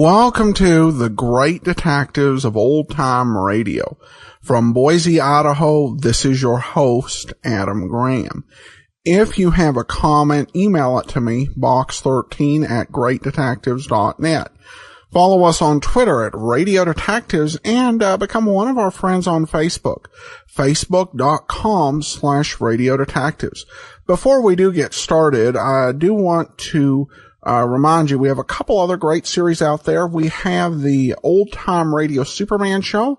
Welcome to the Great Detectives of Old Time Radio. From Boise, Idaho, this is your host, Adam Graham. If you have a comment, email it to me, box13@greatdetectives.net. Follow us on Twitter at Radio Detectives and become one of our friends on Facebook, facebook.com/Radio Detectives. Before we do get started, I do want to remind you, we have a couple other great series out there. We have the Old Time Radio Superman show.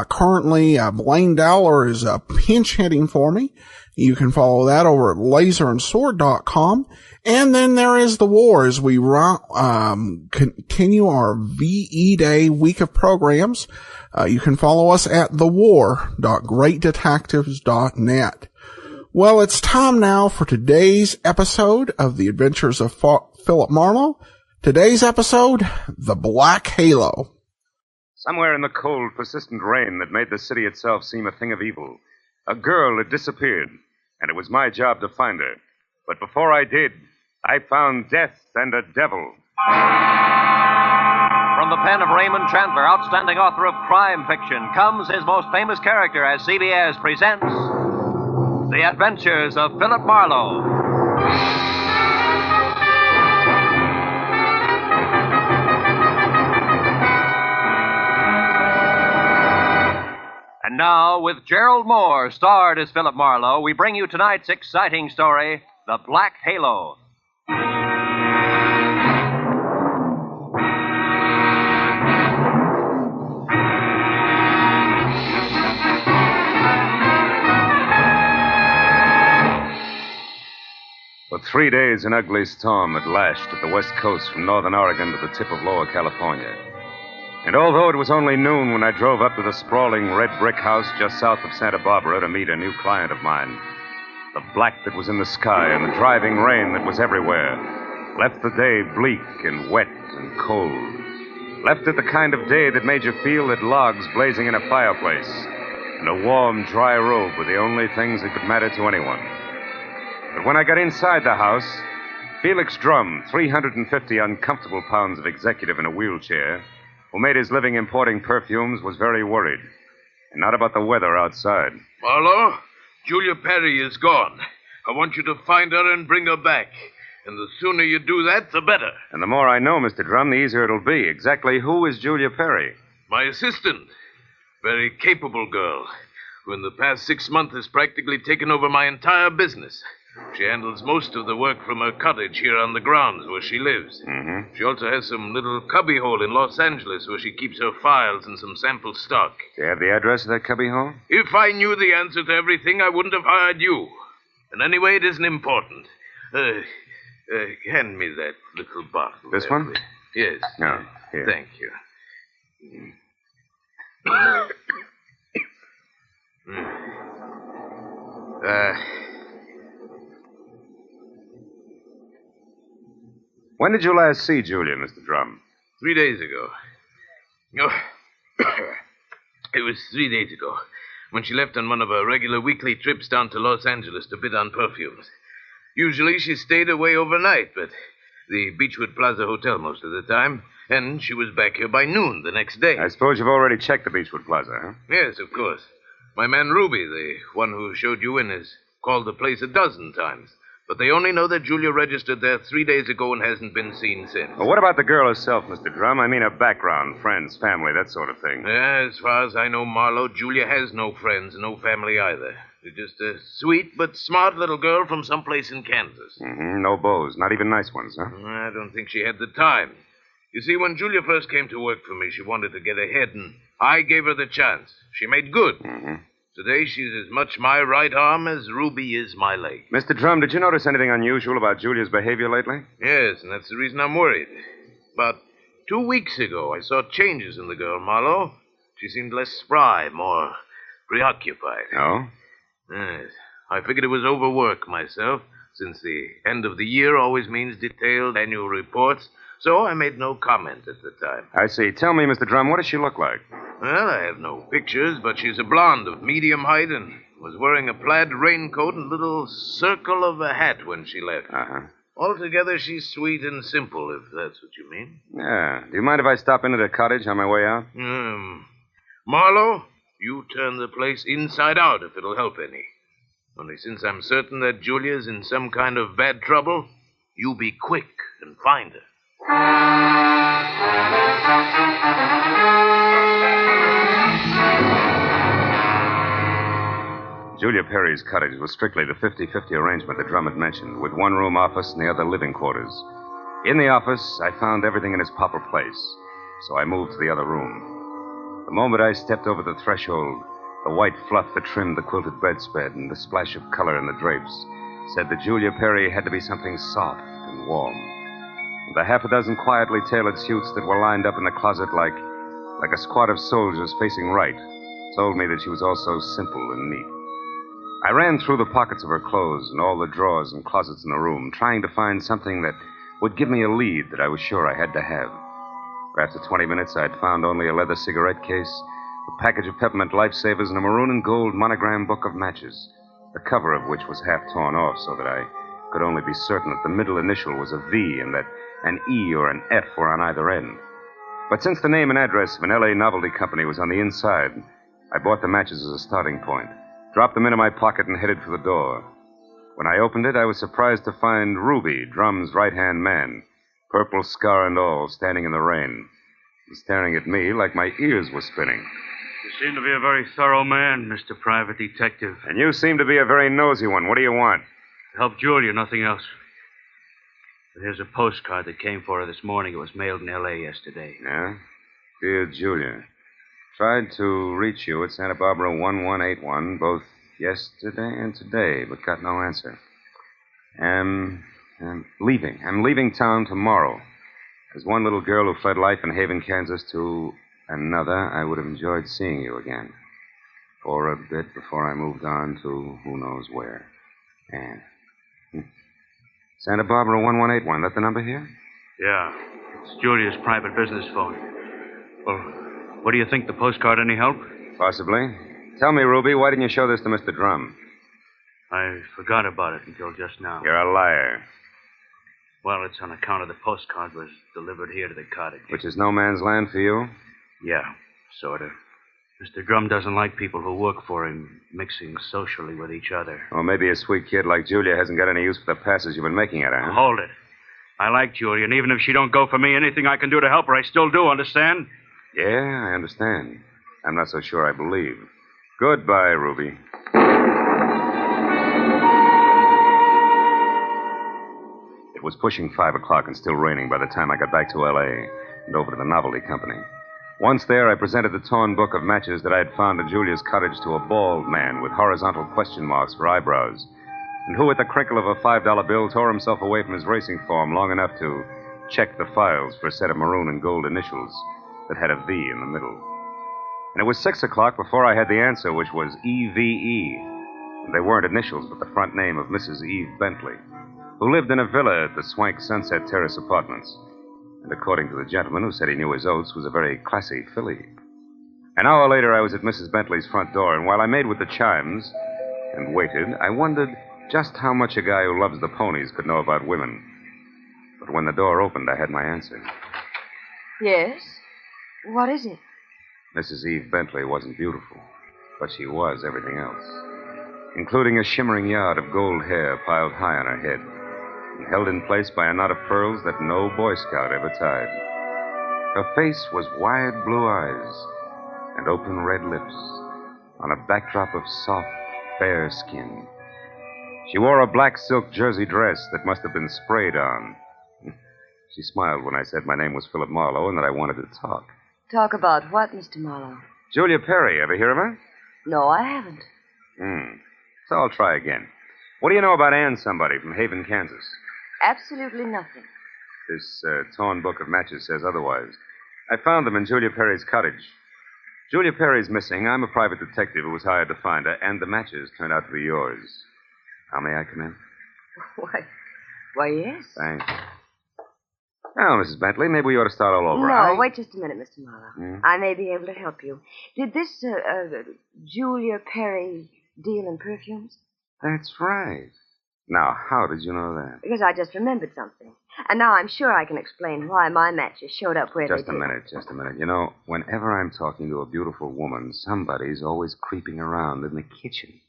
Currently, Blaine Dowler is pinch hitting for me. You can follow that over at laserandsword.com. And then there is The War as we continue our VE Day week of programs. You can follow us at thewar.greatdetectives.net. Well, it's time now for today's episode of The Adventures of Phillip Marlowe. Today's episode, The Black Halo. Somewhere in the cold, persistent rain that made the city itself seem a thing of evil, a girl had disappeared, and it was my job to find her. But before I did, I found death and a devil. From the pen of Raymond Chandler, outstanding author of crime fiction, comes his most famous character as CBS presents The Adventures of Phillip Marlowe. And now, with Gerald Moore, starred as Phillip Marlowe, we bring you tonight's exciting story, The Black Halo. For 3 days, an ugly storm had lashed at the west coast from northern Oregon to the tip of Lower California. And although it was only noon when I drove up to the sprawling red brick house just south of Santa Barbara to meet a new client of mine, the black that was in the sky and the driving rain that was everywhere left the day bleak and wet and cold. Left it the kind of day that made you feel that logs blazing in a fireplace and a warm, dry robe were the only things that could matter to anyone. But when I got inside the house, Felix Drum, 350 uncomfortable pounds of executive in a wheelchair, who made his living importing perfumes, was very worried. And not about the weather outside. Marlowe, Julia Perry is gone. I want you to find her and bring her back. And the sooner you do that, the better. And the more I know, Mr. Drum, the easier it'll be. Exactly who is Julia Perry? My assistant. Very capable girl, who in the past 6 months has practically taken over my entire business. She handles most of the work from her cottage here on the grounds where she lives. Mm-hmm. She also has some little cubbyhole in Los Angeles where she keeps her files and some sample stock. Do you have the address of that cubbyhole? If I knew the answer to everything, I wouldn't have hired you. And anyway, it isn't important. Hand me that little bottle. This one? Yes. No, here. Thank you. When did you last see Julia, Mr. Drum? 3 days ago. Oh, it was 3 days ago when she left on one of her regular weekly trips down to Los Angeles to bid on perfumes. Usually she stayed away overnight, but the Beechwood Plaza Hotel most of the time, and she was back here by noon the next day. I suppose you've already checked the Beechwood Plaza, huh? Yes, of course. My man Ruby, the one who showed you in, has called the place a dozen times. But they only know that Julia registered there 3 days ago and hasn't been seen since. Well, what about the girl herself, Mr. Drum? I mean her background, friends, family, that sort of thing. As far as I know, Marlowe, Julia has no friends, no family either. She's just a sweet but smart little girl from someplace in Kansas. Mm-hmm. No beaux, not even nice ones, huh? I don't think she had the time. You see, when Julia first came to work for me, she wanted to get ahead, and I gave her the chance. She made good. Mm-hmm. Today, she's as much my right arm as Ruby is my leg. Mr. Drum, did you notice anything unusual about Julia's behavior lately? Yes, and that's the reason I'm worried. About 2 weeks ago, I saw changes in the girl, Marlowe. She seemed less spry, more preoccupied. Oh? Yes. I figured it was overwork myself, since the end of the year always means detailed annual reports, so I made no comment at the time. I see. Tell me, Mr. Drum, what does she look like? Well, I have no pictures, but she's a blonde of medium height and was wearing a plaid raincoat and little circle of a hat when she left. Uh-huh. Altogether, she's sweet and simple, if that's what you mean. Yeah. Do you mind if I stop into the cottage on my way out? Marlowe, you turn the place inside out if it'll help any. Only since I'm certain that Julia's in some kind of bad trouble, you be quick and find her. Julia Perry's cottage was strictly the 50-50 arrangement that Drum had mentioned, with one room office and the other living quarters. In the office, I found everything in its proper place, so I moved to the other room. The moment I stepped over the threshold, the white fluff that trimmed the quilted bedspread and the splash of color in the drapes said that Julia Perry had to be something soft and warm. The half a dozen quietly tailored suits that were lined up in the closet like a squad of soldiers facing right told me that she was also simple and neat. I ran through the pockets of her clothes and all the drawers and closets in the room, trying to find something that would give me a lead that I was sure I had to have. After 20 minutes, I'd found only a leather cigarette case, a package of peppermint lifesavers, and a maroon and gold monogram book of matches, the cover of which was half torn off so that I could only be certain that the middle initial was a V and that an E or an F were on either end. But since the name and address of an L.A. novelty company was on the inside, I bought the matches as a starting point, dropped them into my pocket, and headed for the door. When I opened it, I was surprised to find Ruby, Drum's right-hand man, purple scar and all, standing in the rain, and staring at me like my ears were spinning. You seem to be a very thorough man, Mr. Private Detective. And you seem to be a very nosy one. What do you want? To help Julia, nothing else. But here's a postcard that came for her this morning. It was mailed in L.A. yesterday. Yeah? Dear Julia, tried to reach you at Santa Barbara 1181, both yesterday and today, but got no answer. I'm leaving. I'm leaving town tomorrow. There's one little girl who fled life in Haven, Kansas, to another. I would have enjoyed seeing you again. For a bit before I moved on to who knows where. Anne. Santa Barbara 1181. That the number here? Yeah. It's Julia's private business phone. Well, what do you think? The postcard any help? Possibly. Tell me, Ruby, why didn't you show this to Mr. Drum? I forgot about it until just now. You're a liar. Well, it's on account of the postcard was delivered here to the cottage. Which is no man's land for you? Yeah, sort of. Mr. Drum doesn't like people who work for him mixing socially with each other. Or maybe a sweet kid like Julia hasn't got any use for the passes you've been making at her, huh? Hold it. I like Julia, and even if she don't go for me, anything I can do to help her, I still do, understand? Yeah, I understand. I'm not so sure I believe. Goodbye, Ruby. It was pushing 5 o'clock and still raining by the time I got back to L.A. and over to the novelty company. Once there, I presented the torn book of matches that I had found at Julia's cottage to a bald man with horizontal question marks for eyebrows, and who, at the crinkle of a $5 bill, tore himself away from his racing form long enough to check the files for a set of maroon and gold initials that had a V in the middle. And it was 6 o'clock before I had the answer, which was EVE. And they weren't initials, but the front name of Mrs. Eve Bentley, who lived in a villa at the swank Sunset Terrace Apartments. And according to the gentleman who said he knew his oats, was a very classy filly. An hour later, I was at Mrs. Bentley's front door, and while I made with the chimes and waited, I wondered just how much a guy who loves the ponies could know about women. But when the door opened, I had my answer. Yes? What is it? Mrs. Eve Bentley wasn't beautiful, but she was everything else, including a shimmering yard of gold hair piled high on her head and held in place by a knot of pearls that no Boy Scout ever tied. Her face was wide blue eyes and open red lips on a backdrop of soft, fair skin. She wore a black silk jersey dress that must have been sprayed on. She smiled when I said my name was Phillip Marlowe and that I wanted to talk. Talk about what, Mr. Marlowe? Julia Perry, ever hear of her? No, I haven't. So I'll try again. What do you know about Ann somebody from Haven, Kansas? Absolutely nothing. This torn book of matches says otherwise. I found them in Julia Perry's cottage. Julia Perry's missing. I'm a private detective who was hired to find her, and the matches turned out to be yours. How may I come in? Why, yes. Thanks. Now, Mrs. Bentley, maybe we ought to start all over. No, wait just a minute, Mr. Marlowe. I may be able to help you. Did this Julia Perry deal in perfumes? That's right. Now, how did you know that? Because I just remembered something. And now I'm sure I can explain why my matches showed up where they did. Just a minute. You know, whenever I'm talking to a beautiful woman, somebody's always creeping around in the kitchen.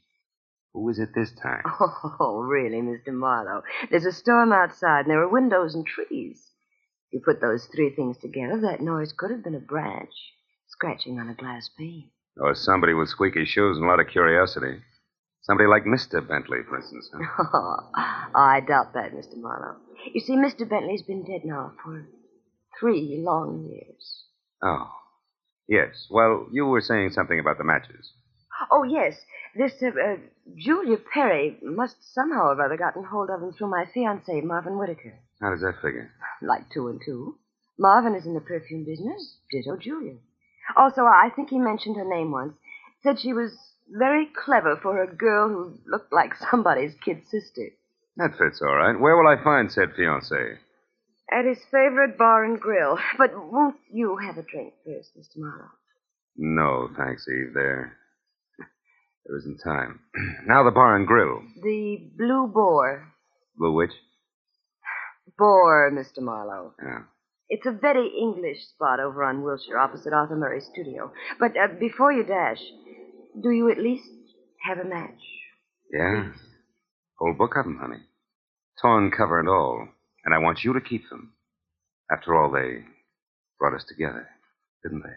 Who is it this time? Oh, really, Mr. Marlowe? There's a storm outside, and there are windows and trees. You put those three things together, that noise could have been a branch scratching on a glass pane. Or somebody with squeaky shoes and a lot of curiosity. Somebody like Mr. Bentley, for instance. Huh? Oh, I doubt that, Mr. Marlowe. You see, Mr. Bentley's been dead now for 3 long years. Oh. Yes. Well, you were saying something about the matches. Oh, yes. This, Julia Perry must somehow or other gotten hold of him through my fiancé, Marvin Whitaker. How does that figure? Like 2 and 2. Marvin is in the perfume business. Ditto Julia. Also, I think he mentioned her name once. Said she was very clever for a girl who looked like somebody's kid sister. That fits all right. Where will I find said fiancé? At his favorite bar and grill. But won't you have a drink first, Mr. Marlowe? No, thanks, Eve. There isn't time. Now the bar and grill. The Blue Boar. Blue which? Boar, Mr. Marlowe. Yeah. It's a very English spot over on Wilshire, opposite Arthur Murray's studio. But before you dash, do you at least have a match? Yeah. Whole book of them, honey. Torn cover and all. And I want you to keep them. After all, they brought us together, didn't they?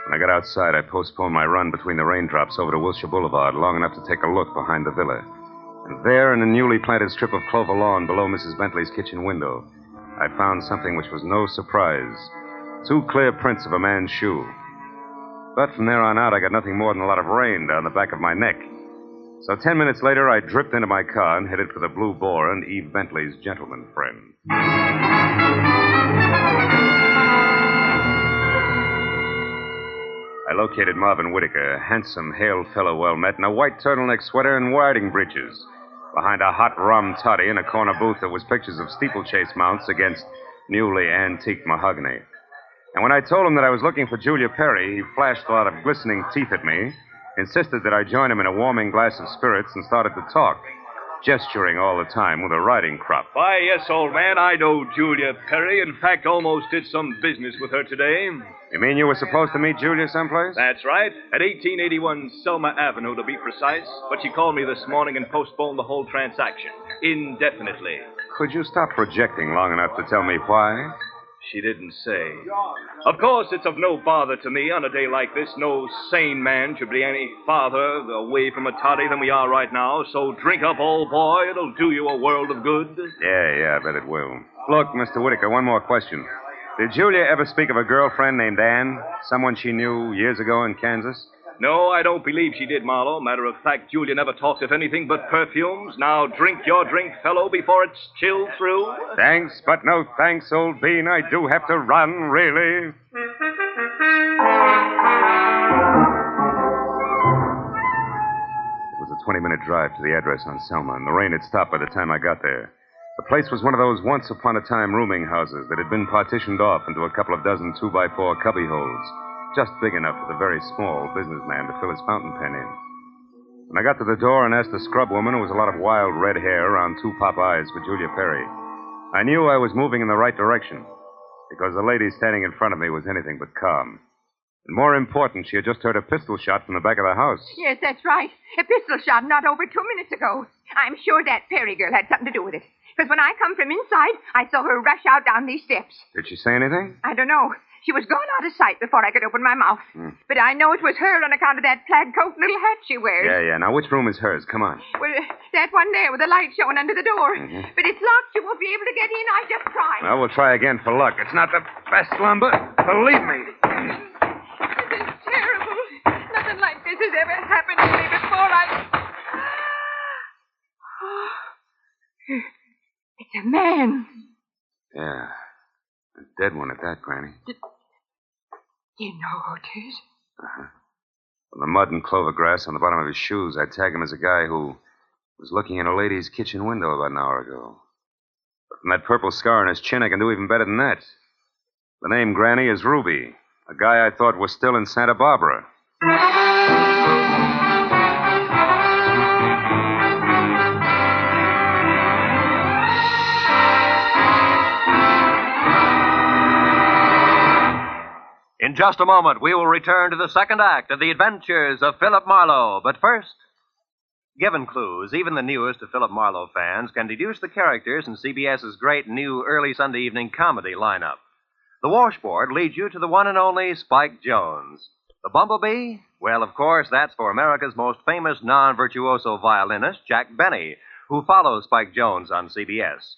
When I got outside, I postponed my run between the raindrops over to Wilshire Boulevard long enough to take a look behind the villa. And there, in a newly planted strip of clover lawn below Mrs. Bentley's kitchen window, I found something which was no surprise. 2 clear prints of a man's shoe. But from there on out, I got nothing more than a lot of rain down the back of my neck. So 10 minutes later, I dripped into my car and headed for the Blue Boar and Eve Bentley's gentleman friend. I located Marvin Whitaker, a handsome, hale fellow well met, in a white turtleneck sweater and riding breeches, behind a hot rum toddy in a corner booth that was pictures of steeplechase mounts against newly antique mahogany. And when I told him that I was looking for Julia Perry, he flashed a lot of glistening teeth at me, insisted that I join him in a warming glass of spirits, and started to talk, gesturing all the time with a riding crop. Why, yes, old man, I know Julia Perry. In fact, almost did some business with her today. You mean you were supposed to meet Julia someplace? That's right. At 1881 Selma Avenue, to be precise. But she called me this morning and postponed the whole transaction. Indefinitely. Could you stop projecting long enough to tell me why? She didn't say. Of course, it's of no bother to me on a day like this. No sane man should be any farther away from a toddy than we are right now. So drink up, old boy. It'll do you a world of good. Yeah, I bet it will. Look, Mr. Whitaker, one more question. Did Julia ever speak of a girlfriend named Anne? Someone she knew years ago in Kansas? No, I don't believe she did, Marlowe. Matter of fact, Julia never talked of anything but perfumes. Now drink your drink, fellow, before it's chilled through. Thanks, but no thanks, old bean. I do have to run, really. It was a 20-minute drive to the address on Selma, and the rain had stopped by the time I got there. The place was one of those once-upon-a-time rooming houses that had been partitioned off into a couple of dozen 2x4 cubby holes, just big enough for the very small businessman to fill his fountain pen in. When I got to the door and asked the scrub woman, who was a lot of wild red hair around 2 pop eyes, for Julia Perry, I knew I was moving in the right direction, because the lady standing in front of me was anything but calm. And more important, she had just heard a pistol shot from the back of the house. Yes, that's right. A pistol shot not over 2 minutes ago. I'm sure that Perry girl had something to do with it. Because when I come from inside, I saw her rush out down these steps. Did she say anything? I don't know. She was gone out of sight before I could open my mouth. But I know it was her on account of that plaid coat and little hat she wears. Yeah. Now, which room is hers? Come on. Well, that one there with the light showing under the door. But it's locked. You won't be able to get in. I just tried. Well, we'll try again for luck. It's not the best lumber. Believe me. This is terrible. Nothing like this has ever happened to me before. It's a man. Yeah. A dead one at that, Granny. You know who it is? From the mud and clover grass on the bottom of his shoes, I'd tag him as a guy who was looking in a lady's kitchen window about an hour ago. But from that purple scar on his chin, I can do even better than that. The name Granny is Ruby. A guy I thought was still in Santa Barbara. In just a moment, we will return to the second act of the adventures of Philip Marlowe. But first, given clues, even the newest of Philip Marlowe fans can deduce the characters in CBS's great new early Sunday evening comedy lineup. The washboard leads you to the one and only Spike Jones. The bumblebee? Well, of course, that's for America's most famous non-virtuoso violinist, Jack Benny, who follows Spike Jones on CBS.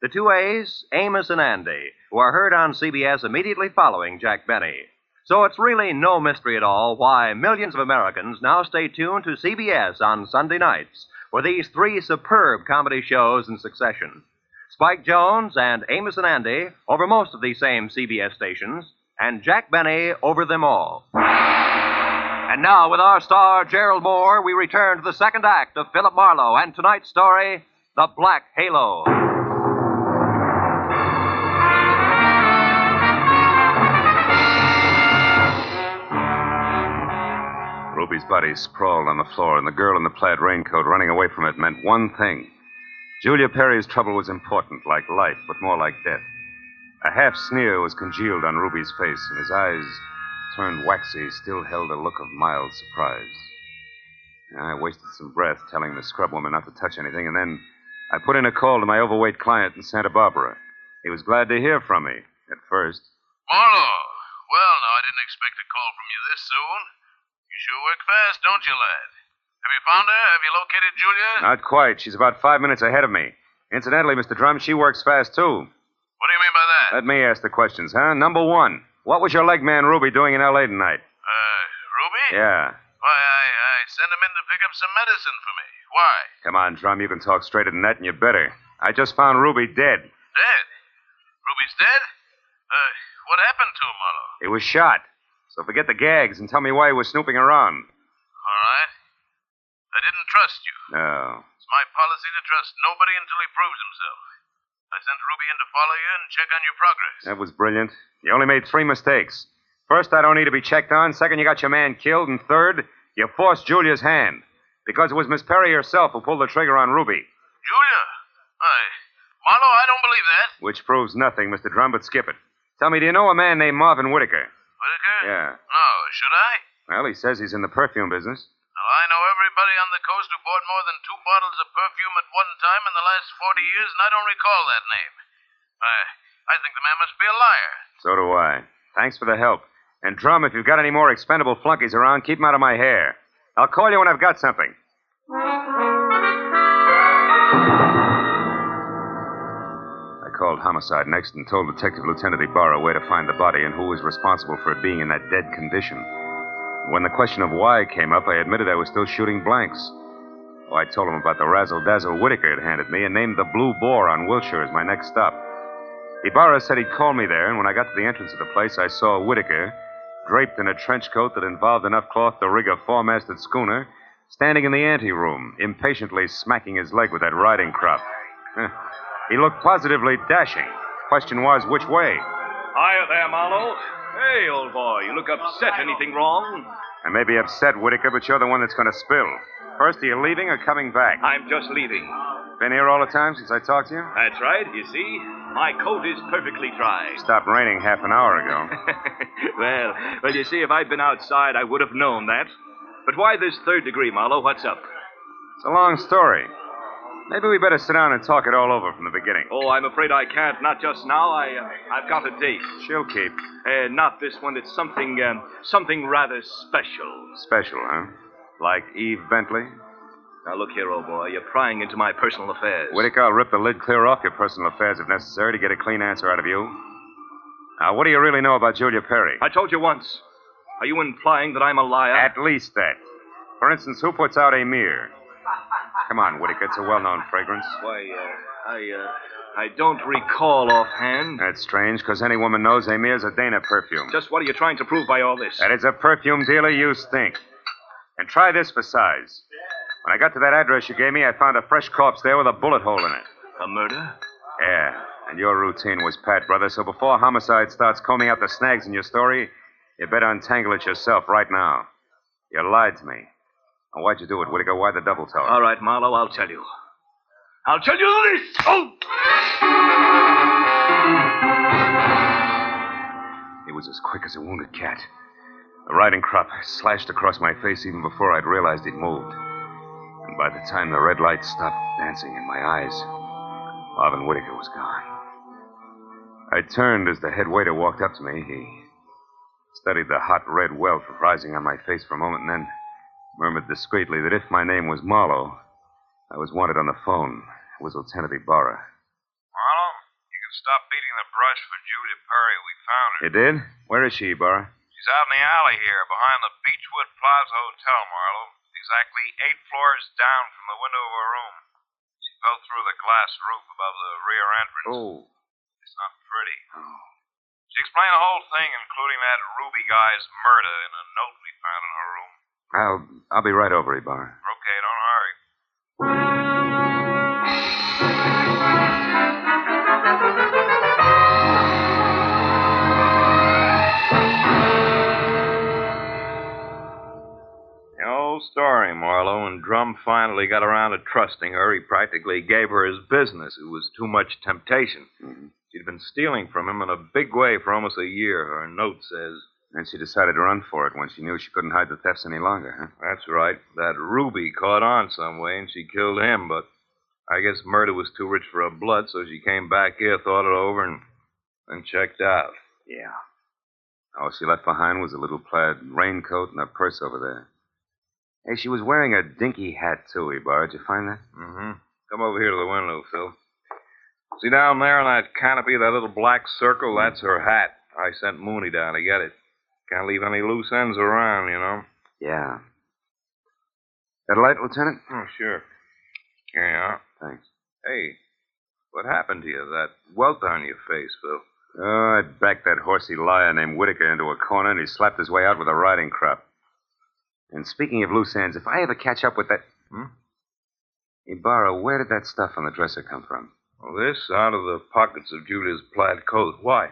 The two A's, Amos and Andy, who are heard on CBS immediately following Jack Benny. So it's really no mystery at all why millions of Americans now stay tuned to CBS on Sunday nights for these three superb comedy shows in succession. Spike Jones and Amos and Andy over most of these same CBS stations, and Jack Benny over them all. And now, with our star, Gerald Moore, we return to the second act of Philip Marlowe and tonight's story, The Black Halo. Ruby's body sprawled on the floor, and the girl in the plaid raincoat running away from it meant one thing. Julia Perry's trouble was important, like life, but more like death. A half sneer was congealed on Ruby's face, and his eyes, turned waxy, still held a look of mild surprise. I wasted some breath telling the scrub woman not to touch anything, and then I put in a call to my overweight client in Santa Barbara. He was glad to hear from me, at first. Marlowe. Well, now, I didn't expect a call from you this soon. You sure work fast, don't you, lad? Have you found her? Have you located Julia? Not quite. She's about 5 minutes ahead of me. Incidentally, Mr. Drum, she works fast, too. What do you mean by that? Let me ask the questions, huh? Number one, what was your leg man Ruby doing in L.A. tonight? Ruby? Yeah. Why, I sent him in to pick up some medicine for me. Why? Come on, Drum, you can talk straighter than that, and you better. I just found Ruby dead. Dead? Ruby's dead? What happened to him, Marlowe? He was shot. So forget the gags and tell me why he was snooping around. All right. I didn't trust you. No. It's my policy to trust nobody until he proves himself. I sent Ruby in to follow you and check on your progress. That was brilliant. You only made 3 mistakes. First, I don't need to be checked on. Second, you got your man killed. And third, you forced Julia's hand. Because it was Miss Perry herself who pulled the trigger on Ruby. Julia? Marlowe, I don't believe that. Which proves nothing, Mr. Drum, but skip it. Tell me, do you know a man named Marvin Whitaker? Whitaker? Yeah. No, should I? Well, he says he's in the perfume business. Well, I know everybody on the coast who bought more than 2 bottles of perfume at one time in the last 40 years, and I don't recall that name. I think the man must be a liar. So do I. Thanks for the help. And, Drum, if you've got any more expendable flunkies around, keep them out of my hair. I'll call you when I've got something. I called Homicide next and told Detective Lieutenant Ibarra where to find the body and who was responsible for it being in that dead condition. When the question of why came up, I admitted I was still shooting blanks. I told him about the razzle-dazzle Whitaker had handed me and named the Blue Boar on Wilshire as my next stop. Ibarra said he'd call me there, and when I got to the entrance of the place, I saw Whitaker, draped in a trench coat that involved enough cloth to rig a 4-masted schooner, standing in the anteroom, impatiently smacking his leg with that riding crop. He looked positively dashing. Question was, which way? Hiya there, Marlowe. Hey, old boy, you look upset. Anything wrong? I may be upset, Whitaker, but you're the one that's going to spill. First, are you leaving or coming back? I'm just leaving. Been here all the time since I talked to you? That's right, you see. My coat is perfectly dry. Stopped raining half an hour ago. Well, you see, if I'd been outside, I would have known that. But why this third degree, Marlowe? What's up? It's a long story. Maybe we better sit down and talk it all over from the beginning. Oh, I'm afraid I can't. Not just now. I've got a date. She'll keep. Not this one. It's something rather special. Special, huh? Like Eve Bentley? Now, look here, old boy. You're prying into my personal affairs. Whitaker, I'll rip the lid clear off your personal affairs if necessary to get a clean answer out of you. Now, what do you really know about Julia Perry? I told you once. Are you implying that I'm a liar? At least that. For instance, who puts out Amir? Come on, Whitaker. It's a well-known fragrance. Why, I don't recall offhand. That's strange, because any woman knows Amir's a Dana perfume. Just what are you trying to prove by all this? That as a perfume dealer, you stink. And try this for size. When I got to that address you gave me, I found a fresh corpse there with a bullet hole in it. A murder? Yeah, and your routine was pat, brother, so before Homicide starts combing out the snags in your story, You better untangle it yourself right now. You lied to me. Now, why'd you do it, Whitaker? Why the double talk? All right, Marlowe, I'll tell you. I'll tell you this! Oh! He was as quick as a wounded cat. The riding crop slashed across my face even before I'd realized he'd moved. And by the time the red light stopped dancing in my eyes, Marvin Whitaker was gone. I turned as the head waiter walked up to me. He studied the hot red welt rising on my face for a moment and then murmured discreetly that if my name was Marlowe, I was wanted on the phone. It was Lieutenant Ibarra. Marlowe, you can stop beating the brush for Julia Perry. We found her. You did? Where is she, Ibarra? She's out in the alley here, behind the Beechwood Plaza Hotel, Marlowe. Exactly 8 floors down from the window of her room. She fell through the glass roof above the rear entrance. Oh. It's not pretty. Oh. She explained the whole thing, including that Ruby guy's murder, in a note we found in her room. I'll be right over, Ibarra. Okay, don't hurry. The old story, Marlowe. When Drum finally got around to trusting her, he practically gave her his business. It was too much temptation. Mm-hmm. She'd been stealing from him in a big way for almost a year, her note says. And she decided to run for it when she knew she couldn't hide the thefts any longer, huh? That's right. That Ruby caught on some way, and she killed him, but I guess murder was too rich for her blood, so she came back here, thought it over, and then checked out. Yeah. All she left behind was a little plaid raincoat and a purse over there. Hey, she was wearing a dinky hat, too, Ibarra. Did you find that? Mm-hmm. Come over here to the window, Phil. See down there on that canopy, that little black circle? That's her hat. I sent Mooney down to get it. Can't leave any loose ends around, you know. Yeah. That light, Lieutenant? Oh, sure. Here you are. Thanks. Hey, what happened to you? That welt on your face, Phil. Oh, I backed that horsey liar named Whitaker into a corner, and he slapped his way out with a riding crop. And speaking of loose ends, if I ever catch up with that... Ibarra, where did that stuff on the dresser come from? Well, this out of the pockets of Julia's plaid coat. Why?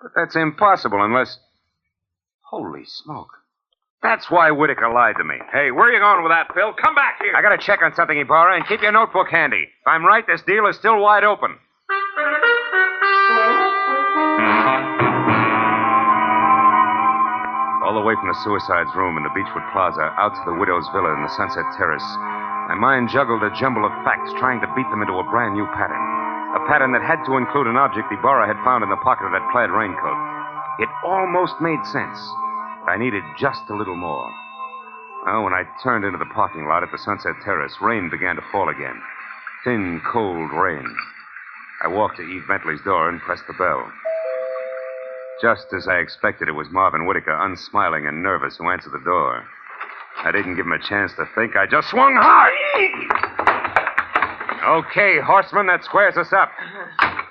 But that's impossible unless... Holy smoke. That's why Whitaker lied to me. Hey, where are you going with that, Phil? Come back here. I gotta check on something, Ibarra, and keep your notebook handy. If I'm right, this deal is still wide open. All the way from the suicide's room in the Beechwood Plaza out to the widow's villa in the Sunset Terrace, my mind juggled a jumble of facts trying to beat them into a brand new pattern. A pattern that had to include an object Ibarra had found in the pocket of that plaid raincoat. It almost made sense. But I needed just a little more. Well, when I turned into the parking lot at the Sunset Terrace, rain began to fall again. Thin, cold rain. I walked to Eve Bentley's door and pressed the bell. Just as I expected, it was Marvin Whitaker, unsmiling and nervous, who answered the door. I didn't give him a chance to think. I just swung hard. Okay, horseman, that squares us up.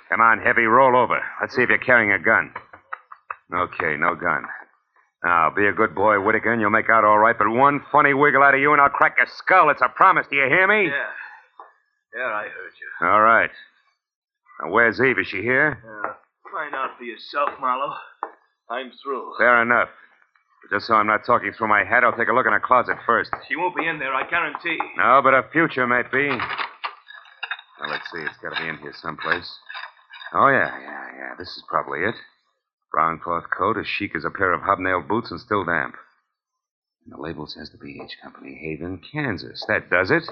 Come on, Heavy, roll over. Let's see if you're carrying a gun. Okay, no gun. Now, be a good boy, Whitaker, and you'll make out all right, but one funny wiggle out of you and I'll crack your skull. It's a promise. Do you hear me? Yeah, I heard you. All right. Now, where's Eve? Is she here? Find out for yourself, Marlowe. I'm through. Fair enough. But just so I'm not talking through my head, I'll take a look in her closet first. She won't be in there, I guarantee. No, but her future might be. Now, let's see. It's got to be in here someplace. Oh, yeah. This is probably it. Brown cloth coat, as chic as a pair of hobnailed boots, and still damp. And the label says the BH Company, Haven, Kansas. That does it.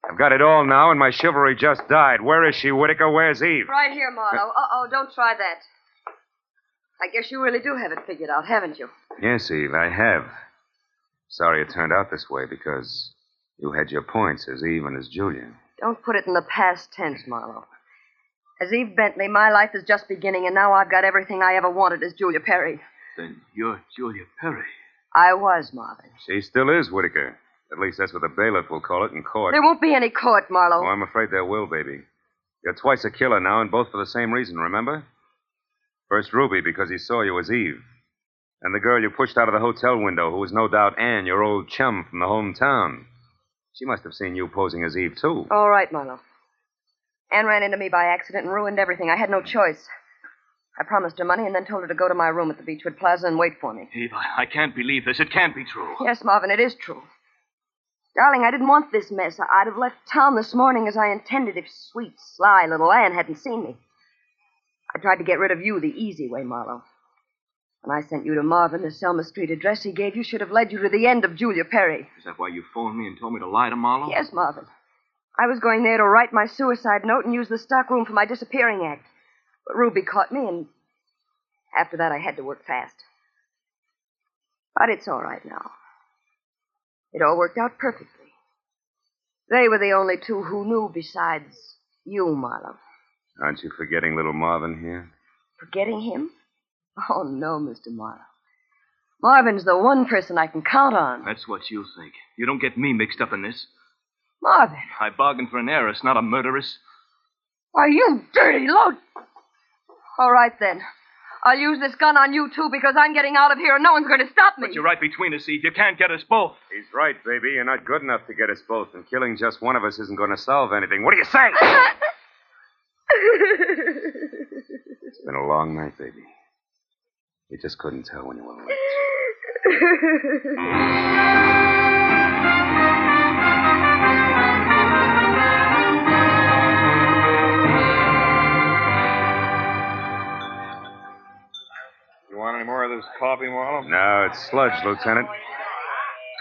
I've got it all now, and my chivalry just died. Where is she, Whitaker? Where's Eve? Right here, Marlowe. Don't try that. I guess you really do have it figured out, haven't you? Yes, Eve, I have. Sorry it turned out this way, because you had your points as Eve and as Julia. Don't put it in the past tense, Marlowe. As Eve Bentley, my life is just beginning, and now I've got everything I ever wanted as Julia Perry. Then you're Julia Perry. I was, Marvin. She still is, Whitaker. At least that's what the bailiff will call it in court. There won't be any court, Marlowe. Oh, I'm afraid there will, baby. You're twice a killer now, and both for the same reason, remember? First Ruby, because he saw you as Eve. And the girl you pushed out of the hotel window, who was no doubt Anne, your old chum from the hometown. She must have seen you posing as Eve, too. All right, Marlowe. Anne ran into me by accident and ruined everything. I had no choice. I promised her money and then told her to go to my room at the Beechwood Plaza and wait for me. Eve, I can't believe this. It can't be true. Yes, Marvin, it is true. Darling, I didn't want this mess. I'd have left town this morning as I intended if sweet, sly little Anne hadn't seen me. I tried to get rid of you the easy way, Marlowe. When I sent you to Marvin, the Selma Street address he gave you should have led you to the end of Julia Perry. Is that why you phoned me and told me to lie to Marlowe? Yes, Marvin. I was going there to write my suicide note and use the stockroom for my disappearing act. But Ruby caught me, and after that I had to work fast. But it's all right now. It all worked out perfectly. They were the only two who knew besides you, Marlowe. Aren't you forgetting little Marvin here? Forgetting him? Oh, no, Mr. Marlowe. Marvin's the one person I can count on. That's what you think. You don't get me mixed up in this. Marvin. I bargained for an heiress, not a murderess. Why, you dirty load. All right, then. I'll use this gun on you, too, because I'm getting out of here and no one's going to stop me. But you're right between us, Eve. You can't get us both. He's right, baby. You're not good enough to get us both, and killing just one of us isn't going to solve anything. What do you say? It's been a long night, baby. You just couldn't tell when you were late. You want any more of this coffee, Marlowe? No, it's sludge, Lieutenant.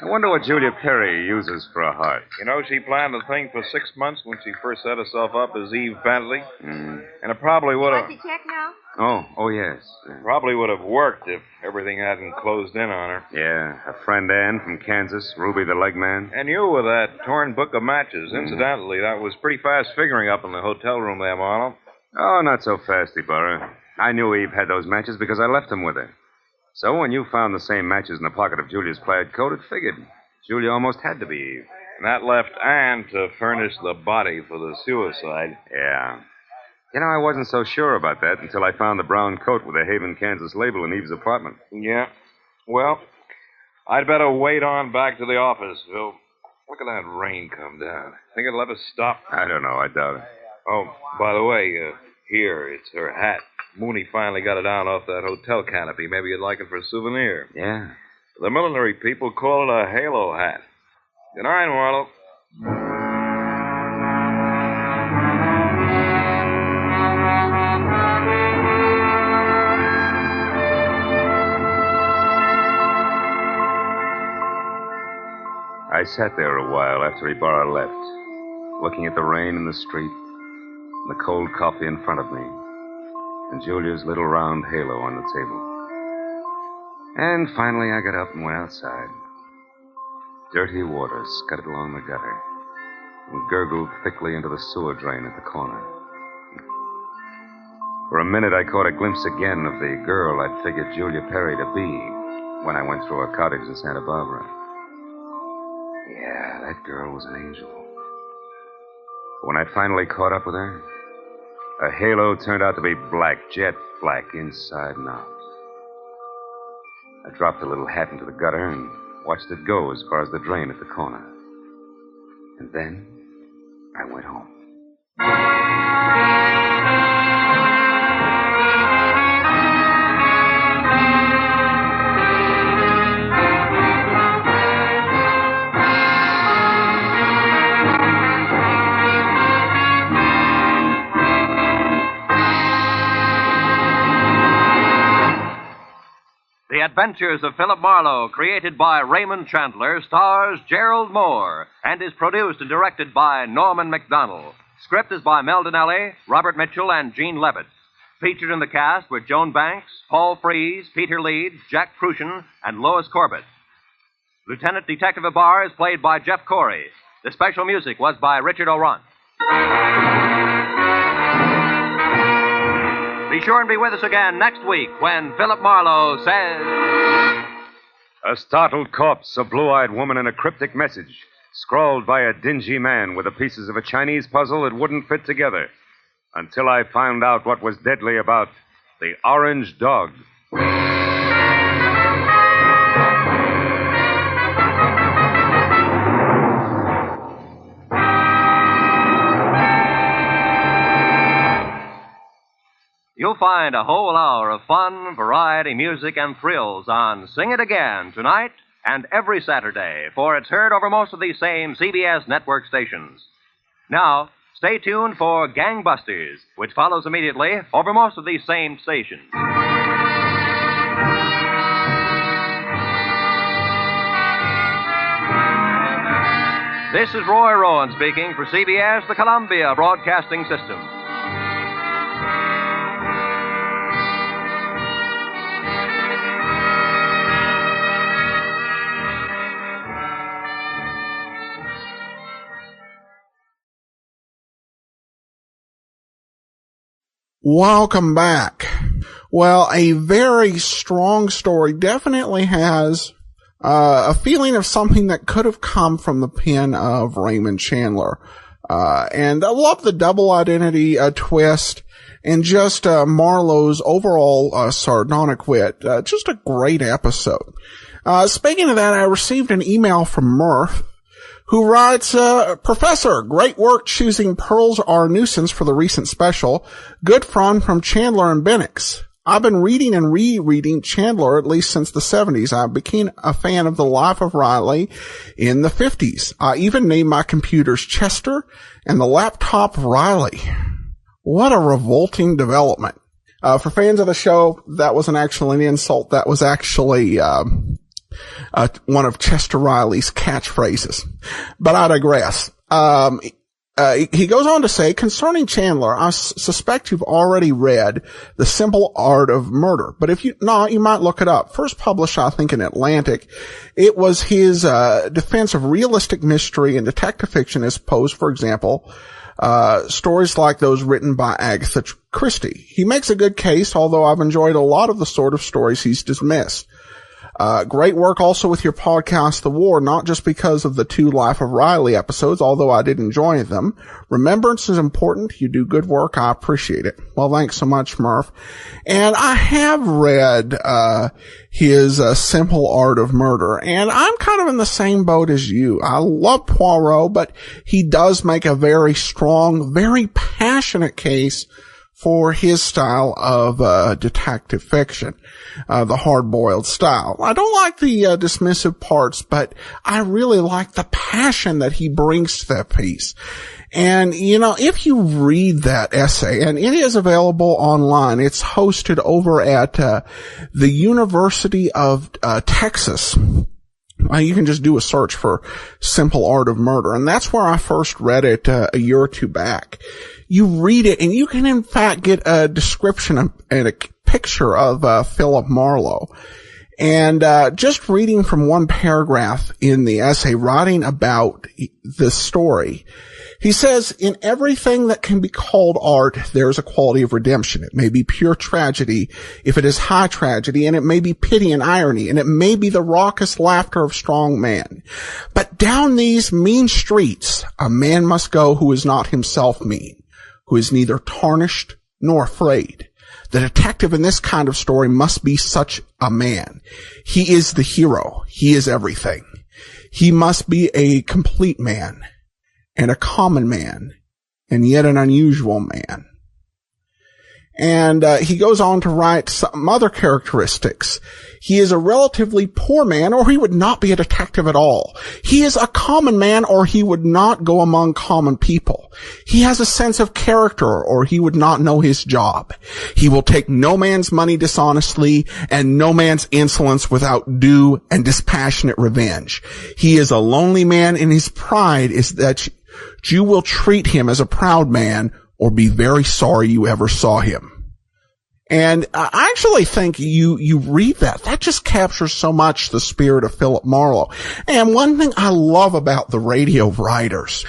I wonder what Julia Perry uses for a heart. You know, she planned the thing for 6 months when she first set herself up as Eve Bentley. And it probably would have... Want to check now? Oh, yes. Probably would have worked if everything hadn't closed in on her. Yeah, her friend Ann from Kansas, Ruby the leg man. And you with that torn book of matches. Incidentally, that was pretty fast figuring up in the hotel room there, Marlowe. Oh, not so fast, Ibarra. I knew Eve had those matches because I left them with her. So when you found the same matches in the pocket of Julia's plaid coat, it figured. Julia almost had to be Eve. And that left Ann to furnish the body for the suicide. Yeah. You know, I wasn't so sure about that until I found the brown coat with the Haven, Kansas label in Eve's apartment. Yeah. Well, I'd better wait on back to the office, Phil. Look at that rain come down. Think it'll ever stop? I don't know. I doubt it. Oh, by the way, here, it's her hat. Mooney finally got it down off that hotel canopy. Maybe you'd like it for a souvenir. Yeah. The millinery people call it a halo hat. Good night, Marlowe. I sat there a while after Ibarra left, looking at the rain in the street, and the cold coffee in front of me, and Julia's little round halo on the table. And finally I got up and went outside. Dirty water scudded along the gutter and gurgled thickly into the sewer drain at the corner. For a minute I caught a glimpse again of the girl I'd figured Julia Perry to be when I went through her cottage in Santa Barbara. Yeah, that girl was an angel. When I finally caught up with her, her halo turned out to be black, jet black, inside and out. I dropped the little hat into the gutter and watched it go as far as the drain at the corner. And then I went home. The Adventures of Philip Marlowe, created by Raymond Chandler, stars Gerald Moore, and is produced and directed by Norman MacDonald. Script is by Mel Donnelly, Robert Mitchell, and Gene Levitt. Featured in the cast were Joan Banks, Paul Frees, Peter Leeds, Jack Crucian, and Lois Corbett. Lieutenant Detective Ibarra is played by Jeff Corey. The special music was by Richard O'Run. Be sure and be with us again next week when Philip Marlowe says... A startled corpse, a blue-eyed woman, and a cryptic message, scrawled by a dingy man with the pieces of a Chinese puzzle that wouldn't fit together, until I found out what was deadly about the orange dog. You'll find a whole hour of fun, variety, music, and thrills on Sing It Again tonight and every Saturday, for it's heard over most of these same CBS network stations. Now, stay tuned for Gangbusters, which follows immediately over most of these same stations. This is Roy Rowan speaking for CBS, the Columbia Broadcasting System. Welcome back. Well, a very strong story definitely has a feeling of something that could have come from the pen of Raymond Chandler. And I love the double identity twist and just Marlowe's overall sardonic wit. Just a great episode. Speaking of that, I received an email from Murph, who writes, Professor, great work choosing Pearls Are a Nuisance for the recent special. Good fun from Chandler and Bennix. I've been reading and rereading Chandler at least since the 70s. I became a fan of The Life of Riley in the 50s. I even named my computers Chester and the laptop Riley. What a revolting development. For fans of the show, that wasn't actually an insult. That was actually one of Chester Riley's catchphrases. But I digress. He goes on to say, concerning Chandler, I suspect you've already read The Simple Art of Murder. But if you not, you might look it up. First published, I think, in Atlantic. It was his defense of realistic mystery and detective fiction as opposed, for example, stories like those written by Agatha Christie. He makes a good case, although I've enjoyed a lot of the sort of stories he's dismissed. Great work also with your podcast, The War, not just because of the 2 Life of Riley episodes, although I did enjoy them. Remembrance is important. You do good work. I appreciate it. Well, thanks so much, Murph. And I have read, his, Simple Art of Murder, and I'm kind of in the same boat as you. I love Poirot, but he does make a very strong, very passionate case for his style of detective fiction, the hard-boiled style. I don't like the dismissive parts, but I really like the passion that he brings to that piece. And, you know, if you read that essay, and it is available online, it's hosted over at the University of Texas. You can just do a search for Simple Art of Murder, and that's where I first read it a year or 2 back. You read it, and you can in fact get a description and a picture of Phillip Marlowe. And just reading from one paragraph in the essay, writing about this story, he says, in everything that can be called art, there is a quality of redemption. It may be pure tragedy if it is high tragedy, and it may be pity and irony, and it may be the raucous laughter of strong men. But down these mean streets, a man must go who is not himself mean, who is neither tarnished nor afraid. The detective in this kind of story must be such a man. He is the hero. He is everything. He must be a complete man, and a common man, and yet an unusual man. And he goes on to write some other characteristics. He is a relatively poor man, or he would not be a detective at all. He is a common man, or he would not go among common people. He has a sense of character, or he would not know his job. He will take no man's money dishonestly, and no man's insolence without due and dispassionate revenge. He is a lonely man, and his pride is that you will treat him as a proud man, or be very sorry you ever saw him. And I actually think you read that just captures so much the spirit of Phillip Marlowe. And one thing I love about the radio writers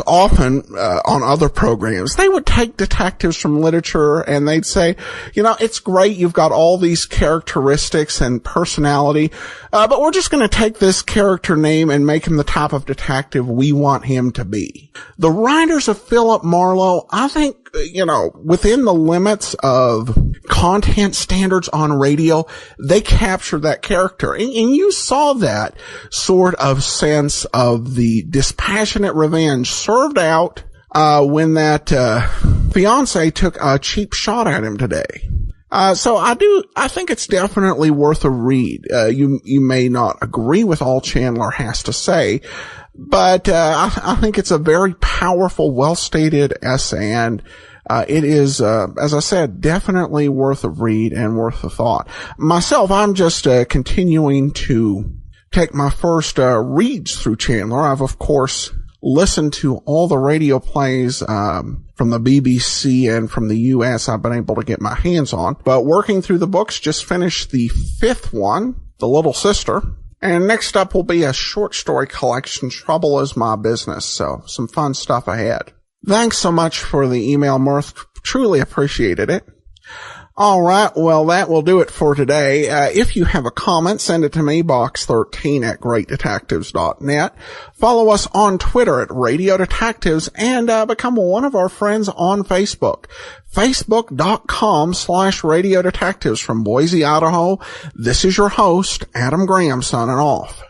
often, on other programs, they would take detectives from literature and they'd say, you know, it's great, you've got all these characteristics and personality, but we're just going to take this character name and make him the type of detective we want him to be. The writers of Phillip Marlowe, I think, you know, within the limits of content standards on radio, they capture that character. And you saw that sort of sense of the dispassionate revenge served out when that fiance took a cheap shot at him today. So I think it's definitely worth a read. You may not agree with all Chandler has to say, but, I think it's a very powerful, well-stated essay, and, it is, as I said, definitely worth a read and worth a thought. Myself, I'm just, continuing to take my first, reads through Chandler. I've, of course, listened to all the radio plays, from the BBC and from the US I've been able to get my hands on. But working through the books, just finished the 5th one, The Little Sister. And next up will be a short story collection, Trouble Is My Business. So some fun stuff ahead. Thanks so much for the email, Mirth. Truly appreciated it. All right, well, that will do it for today. If you have a comment, send it to me, box13@greatdetectives.net. Follow us on Twitter at Radio Detectives, and become one of our friends on Facebook. Facebook.com/Radio Detectives. From Boise, Idaho, this is your host, Adam Graham, signing off.